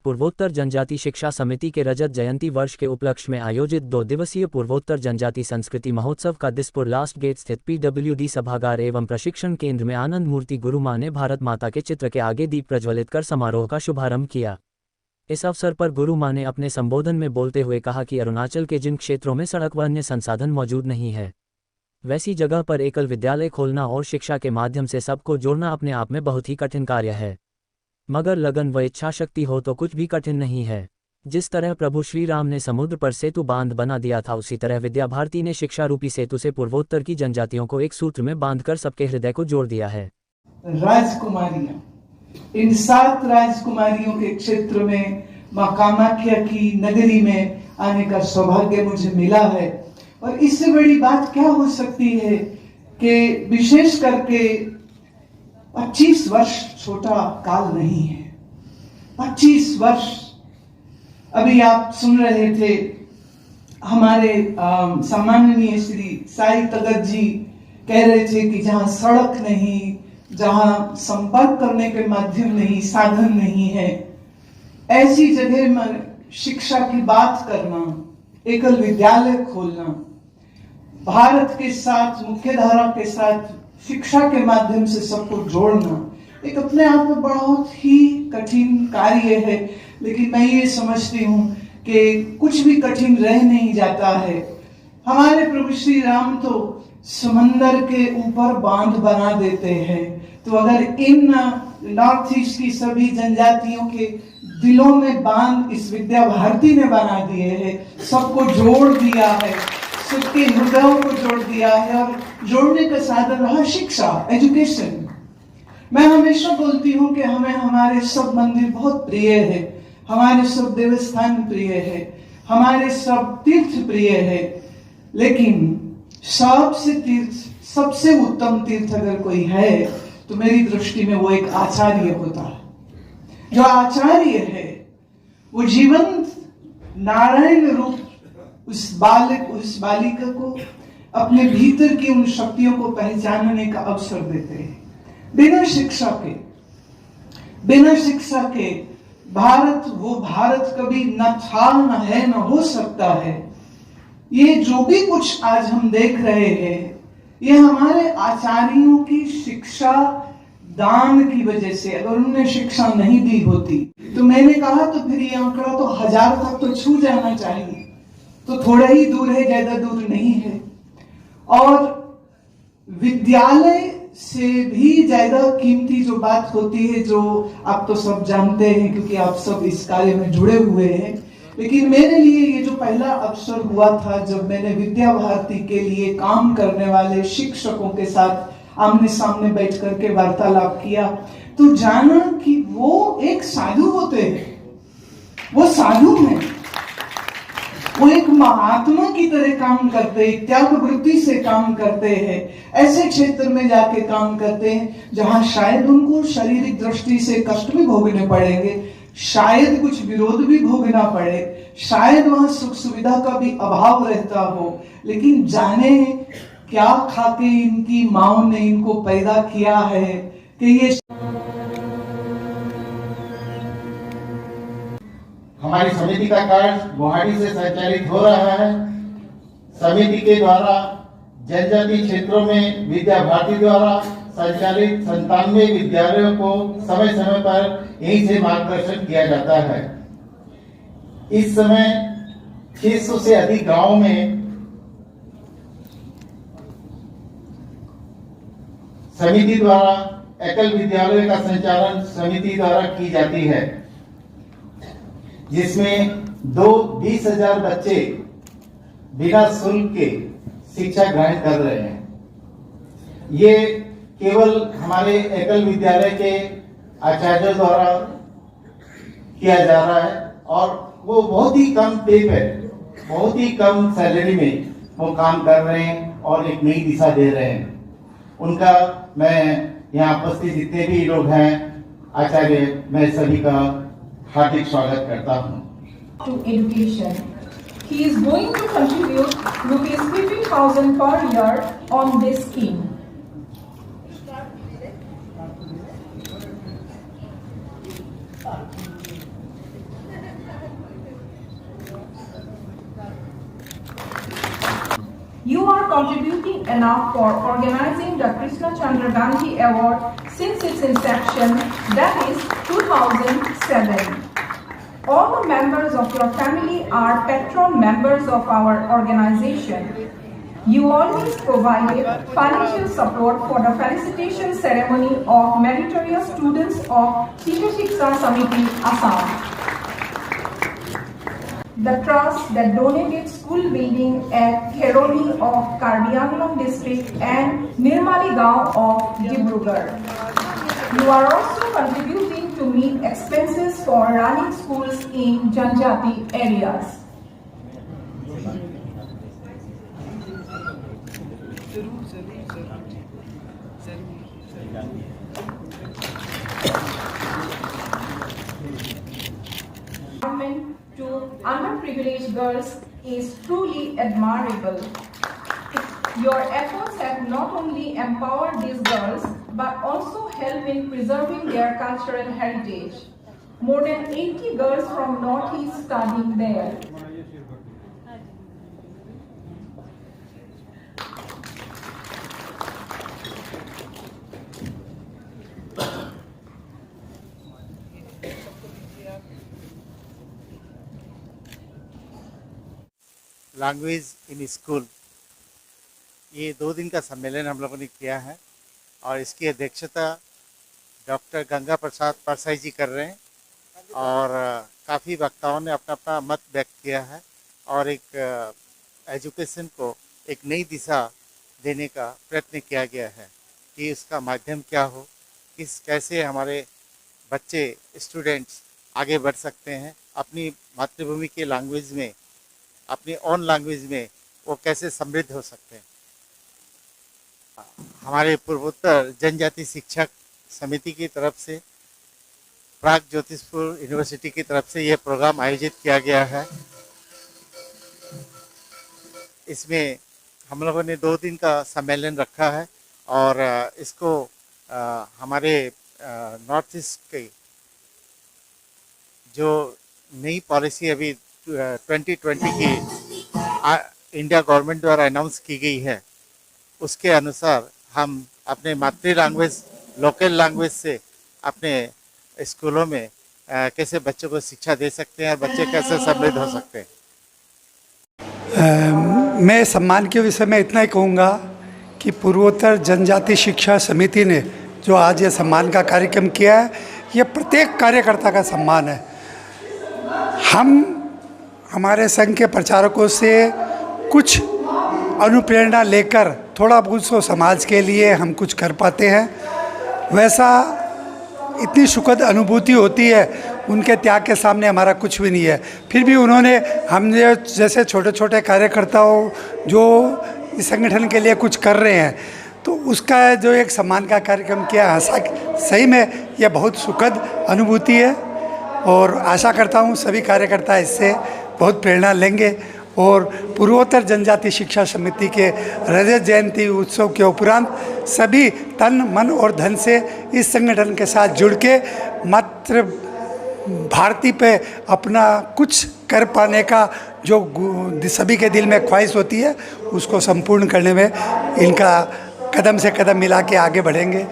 पूर्वोत्तर जनजाति शिक्षा समिति के रजत जयंती वर्ष के उपलक्ष्य में आयोजित 2 दिवसीय पूर्वोत्तर जनजाति संस्कृति महोत्सव का दिसपुर लास्ट गेट स्थित PWD सभागार एवं प्रशिक्षण केंद्र में आनंद मूर्ति गुरु मां ने भारत माता के चित्र के आगे दीप प्रज्वलित कर समारोह का शुभारंभ किया। इस अवसर पर गुरु मां ने अपने संबोधन में बोलते हुए कहा कि अरुणाचल के जिन क्षेत्रों में सड़क व अन्य संसाधन मौजूद नहीं है, वैसी जगह पर एकल विद्यालय खोलना और शिक्षा के माध्यम से सबको जोड़ना अपने आप में बहुत ही कठिन कार्य है, मगर लगन व इच्छा शक्ति हो तो कुछ भी कठिन नहीं है। जिस तरह प्रभु श्री राम ने समुद्र पर सेतु बांध बना दिया था, उसी तरह विद्या भारती ने शिक्षा रूपी सेतु से पूर्वोत्तर की जनजातियों को एक सूत्र में बांधकर सबके हृदय को जोड़ दिया है। राजकुमारियां, इन 7 राजकुमारियों के क्षेत्र में मां कामाख्या की नगरी में आने का सौभाग्य मुझे मिला है। और इससे बड़ी बात क्या हो सकती है कि विशेष करके 25 वर्ष छोटा काल नहीं है। 25 वर्ष, अभी आप सुन रहे थे हमारे सम्माननीय श्री साई तगत जी कह रहे थे कि जहां सड़क नहीं, जहां संपर्क करने के माध्यम नहीं, साधन नहीं है, ऐसी जगह में शिक्षा की बात करना, एकल विद्यालय खोलना, भारत के साथ मुख्यधारा के साथ शिक्षा के माध्यम से सबको जोड़ना, एक अपने आप में बहुत ही कठिन कार्य है। लेकिन मैं ये समझती हूँ कि कुछ भी कठिन रह नहीं जाता है। हमारे प्रभु श्री राम तो समंदर के ऊपर बांध बना देते हैं, तो अगर इन नॉर्थ ईस्ट की सभी जनजातियों के दिलों में बांध इस विद्या भारती ने बना दिए हैं, सबको जोड़ दिया है, सबके हृदयों को जोड़ दिया है, और जोड़ने का साधन रहा शिक्षा, एजुकेशन। मैं हमेशा बोलती हूँ कि हमें हमारे सब मंदिर बहुत प्रिय है, हमारे सब देवस्थान प्रिय है, हमारे सब तीर्थ प्रिय है, लेकिन सबसे उत्तम तीर्थ अगर कोई है तो मेरी दृष्टि में वो एक आचार्य होता है। जो आचार्य है वो जीवंत नारायण रूप उस बालिका को अपने भीतर की उन शक्तियों को पहचानने का अवसर देते हैं। बिना शिक्षा के वो भारत कभी न था, न है, न हो सकता है। ये जो भी कुछ आज हम देख रहे हैं, ये हमारे आचार्यों की शिक्षा दान की वजह से। अगर उन्होंने शिक्षा नहीं दी होती तो मैंने कहा तो फिर ये आंकड़ा तो 1000 तक तो छू जाना चाहिए, तो थोड़ा ही दूर है, ज्यादा दूर नहीं है। और विद्यालय से भी ज्यादा कीमती जो बात होती है, जो आप तो सब जानते हैं क्योंकि आप सब इस कार्य में जुड़े हुए हैं, लेकिन मेरे लिए ये जो पहला अवसर हुआ था जब मैंने विद्या भारती के लिए काम करने वाले शिक्षकों के साथ आमने सामने बैठ करके वार्तालाप किया, तो जाना कि वो एक साधु होते हैं, वो साधु हैं, वो एक महात्मा की तरह काम करते हैं, त्याग वृत्ति से काम करते हैं, ऐसे क्षेत्र में जाके काम करते हैं जहां शायद उनको शारीरिक दृष्टि से कष्ट भी भोगने पड़ेंगे, शायद कुछ विरोध भी भोगना पड़े, शायद वहां सुख सुविधा का भी अभाव रहता हो, लेकिन जाने क्या खाके इनकी माओ ने इनको पैदा किया है कि ये। हमारी समिति का कार्य गुवाहाटी से संचालित हो रहा है। समिति के द्वारा जनजातीय क्षेत्रों में विद्या भारती द्वारा संचालित 97 विद्यालयों को समय समय पर यहीं से मार्गदर्शन किया जाता है। इस समय 600 से अधिक गांवों में समिति द्वारा एकल विद्यालय का संचालन समिति द्वारा की जाती है, जिसमें 20,000 बच्चे बिना शुल्क के शिक्षा ग्रहण कर रहे हैं। ये केवल हमारे एकल विद्यालय के आचार्यों द्वारा किया जा रहा है, और वो बहुत ही कम पे पे, बहुत ही कम सैलरी में वो काम कर रहे हैं और एक नई दिशा दे रहे हैं। उनका मैं यहाँ उपस्थित जितने भी लोग हैं आचार्य, मैं सभी का हार्दिक स्वागत करता हूँ। To education, he is going to contribute ₹50,000 per year on this scheme. contributing enough for organizing the Krishna Chandra Gandhi Award since its inception, that is 2007. All the members of your family are patron members of our organization. You always provided financial support for the felicitation ceremony of meritorious students of Shiksha Shiksha Samiti, Assam. The trust that donated school building at Kheroni of Karbi Anglong district and Nirmali Gaon of Dibrugarh. You are also contributing to meet expenses for running schools in Janjati areas. To underprivileged girls is truly admirable. Your efforts have not only empowered these girls but also helped in preserving their cultural heritage. More than 80 girls from Northeast studying there. Language in school, ये 2 दिन का सम्मेलन हम लोगों ने किया है और इसकी अध्यक्षता डॉक्टर गंगा प्रसाद परसाई जी कर रहे हैं और काफ़ी वक्ताओं ने अपना अपना मत व्यक्त किया है और एक एजुकेशन को एक नई दिशा देने का प्रयत्न किया गया है कि उसका माध्यम क्या हो, कैसे हमारे बच्चे स्टूडेंट्स आगे बढ़ सकते हैं, अपनी मातृभूमि के लैंग्वेज में, अपनी ओन लैंग्वेज में वो कैसे समृद्ध हो सकते हैं। हमारे पूर्वोत्तर जनजाति शिक्षक समिति की तरफ से, प्राग ज्योतिषपुर यूनिवर्सिटी की तरफ से यह प्रोग्राम आयोजित किया गया है। इसमें हम लोगों ने 2 दिन का सम्मेलन रखा है और इसको हमारे नॉर्थ ईस्ट की जो नई पॉलिसी अभी 2020 की इंडिया गवर्नमेंट द्वारा अनाउंस की गई है, उसके अनुसार हम अपने मातृ लैंग्वेज, लोकल लैंग्वेज से अपने स्कूलों में कैसे बच्चों को शिक्षा दे सकते हैं और बच्चे कैसे समृद्ध हो सकते हैं। मैं सम्मान के विषय में इतना ही कहूँगा कि पूर्वोत्तर जनजाति शिक्षा समिति ने जो आज ये सम्मान का कार्यक्रम किया है, ये प्रत्येक कार्यकर्ता का सम्मान है। हम हमारे संघ के प्रचारकों से कुछ अनुप्रेरणा लेकर थोड़ा बहुत सो समाज के लिए हम कुछ कर पाते हैं, वैसा इतनी सुखद अनुभूति होती है। उनके त्याग के सामने हमारा कुछ भी नहीं है। फिर भी उन्होंने हमने जैसे छोटे छोटे कार्यकर्ताओं जो इस संगठन के लिए कुछ कर रहे हैं, तो उसका जो एक सम्मान का कार्यक्रम किया, सही में यह बहुत सुखद अनुभूति है और आशा करता हूँ सभी कार्यकर्ता इससे बहुत प्रेरणा लेंगे और पूर्वोत्तर जनजाति शिक्षा समिति के रजत जयंती उत्सव के उपरांत सभी तन मन और धन से इस संगठन के साथ जुड़ के मात्र भारती पे अपना कुछ कर पाने का जो सभी के दिल में ख्वाहिश होती है, उसको संपूर्ण करने में इनका कदम से कदम मिला के आगे बढ़ेंगे।